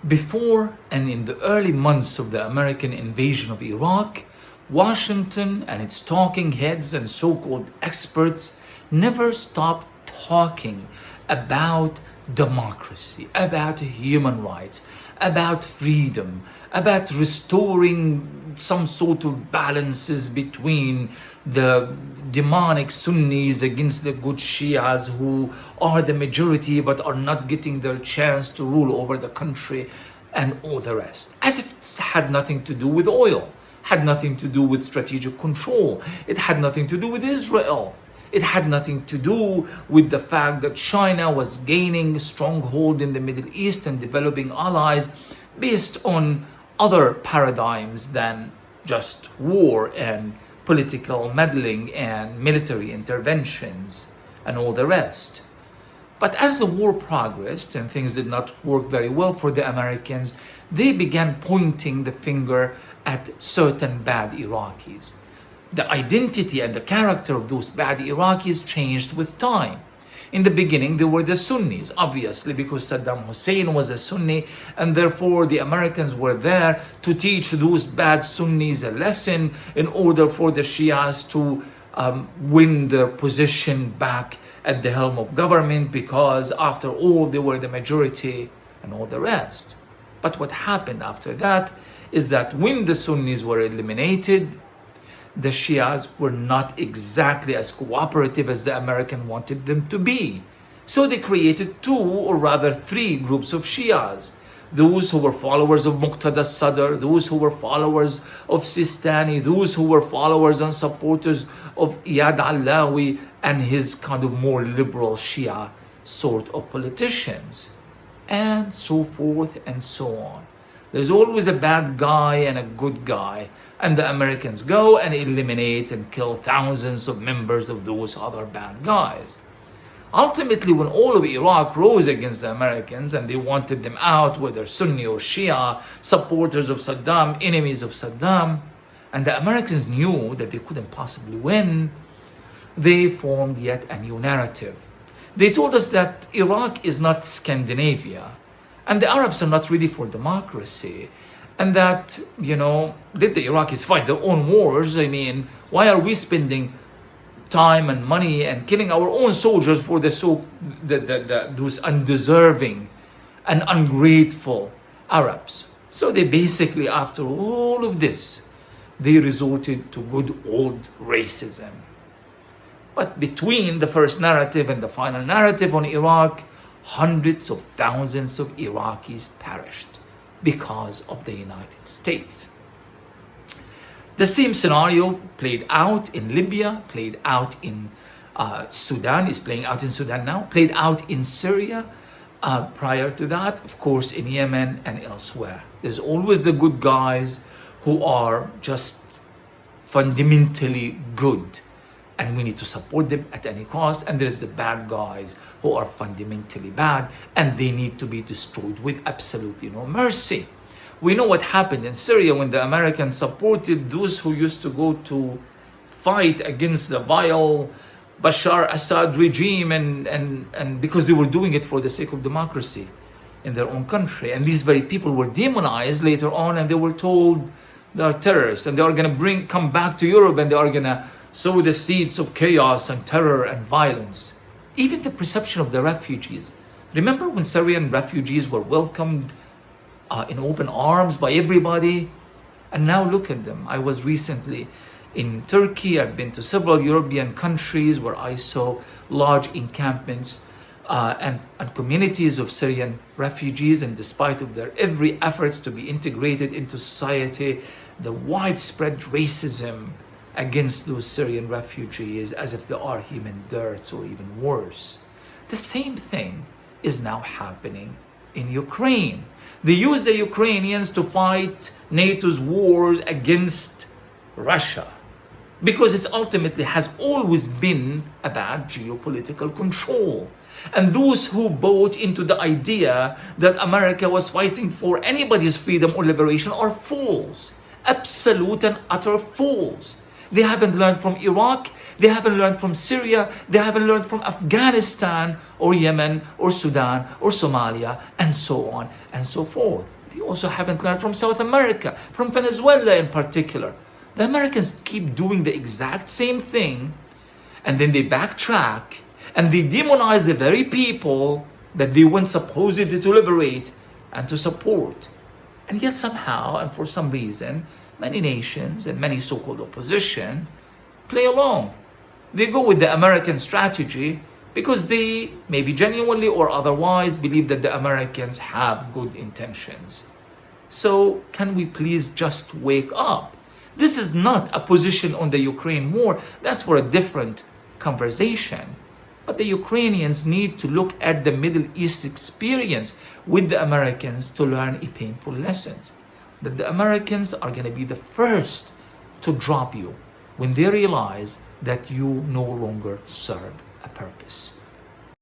Before and in the early months of the American invasion of Iraq, Washington and its talking heads and so-called experts never stopped talking about democracy, about human rights, about freedom, about restoring some sort of balances between the demonic Sunnis against the good Shias who are the majority but are not getting their chance to rule over the country, and all the rest. As if it had nothing to do with oil, had nothing to do with strategic control, it had nothing to do with Israel. It had nothing to do with the fact that China was gaining a stronghold in the Middle East and developing allies based on other paradigms than just war and political meddling and military interventions and all the rest. But as the war progressed and things did not work very well for the Americans, they began pointing the finger at certain bad Iraqis. The identity and the character of those bad Iraqis changed with time. In the beginning, they were the Sunnis, obviously, because Saddam Hussein was a Sunni, and therefore the Americans were there to teach those bad Sunnis a lesson in order for the Shias to win their position back at the helm of government, because after all, they were the majority and all the rest. But what happened after that is that when the Sunnis were eliminated, the Shias were not exactly as cooperative as the American wanted them to be. So they created two, or rather three, groups of Shias. Those who were followers of Muqtada Sadr, those who were followers of Sistani, those who were followers and supporters of Iyad Allawi and his kind of more liberal Shia sort of politicians, and so forth and so on. There's always a bad guy and a good guy, and the Americans go and eliminate and kill thousands of members of those other bad guys. Ultimately, when all of Iraq rose against the Americans and they wanted them out, whether Sunni or Shia, supporters of Saddam, enemies of Saddam, and the Americans knew that they couldn't possibly win, they formed yet a new narrative. They told us that Iraq is not Scandinavia, and the Arabs are not ready for democracy, and that, let the Iraqis fight their own wars. I mean, why are we spending time and money and killing our own soldiers for those undeserving and ungrateful Arabs? So they basically, after all of this, they resorted to good old racism. But between the first narrative and the final narrative on Iraq, hundreds of thousands of Iraqis perished because of the United States. The same scenario played out in Libya, played out in Sudan, is playing out in Sudan now, played out in Syria, prior to that, of course, in Yemen and elsewhere. There's always the good guys who are just fundamentally good, and we need to support them at any cost. And there's the bad guys who are fundamentally bad, and they need to be destroyed with absolutely no mercy. We know what happened in Syria when the Americans supported those who used to go to fight against the vile Bashar Assad regime, and because they were doing it for the sake of democracy in their own country. And these very people were demonized later on, and they were told they are terrorists, and they are going to come back to Europe, and they are going to sow the seeds of chaos and terror and violence. Even the perception of the refugees. Remember when Syrian refugees were welcomed in open arms by everybody? And now look at them. I was recently in Turkey. I've been to several European countries where I saw large encampments and communities of Syrian refugees, and despite of their every efforts to be integrated into society, the widespread racism against those Syrian refugees, as if they are human dirt or even worse. The same thing is now happening in Ukraine. They use the Ukrainians to fight NATO's war against Russia, because it ultimately has always been about geopolitical control. And those who bought into the idea that America was fighting for anybody's freedom or liberation are fools, absolute and utter fools. They haven't learned from Iraq. They haven't learned from Syria. They haven't learned from Afghanistan or Yemen or Sudan or Somalia and so on and so forth. They also haven't learned from South America, from Venezuela in particular. The Americans keep doing the exact same thing, and then they backtrack and they demonize the very people that they went supposedly to liberate and to support. And yet somehow and for some reason, many nations and many so-called opposition play along. They go with the American strategy because they, maybe genuinely or otherwise, believe that the Americans have good intentions. So can we please just wake up? This is not a position on the Ukraine war. That's for a different conversation. But the Ukrainians need to look at the Middle East experience with the Americans to learn a painful lesson. That the Americans are going to be the first to drop you when they realize that you no longer serve a purpose.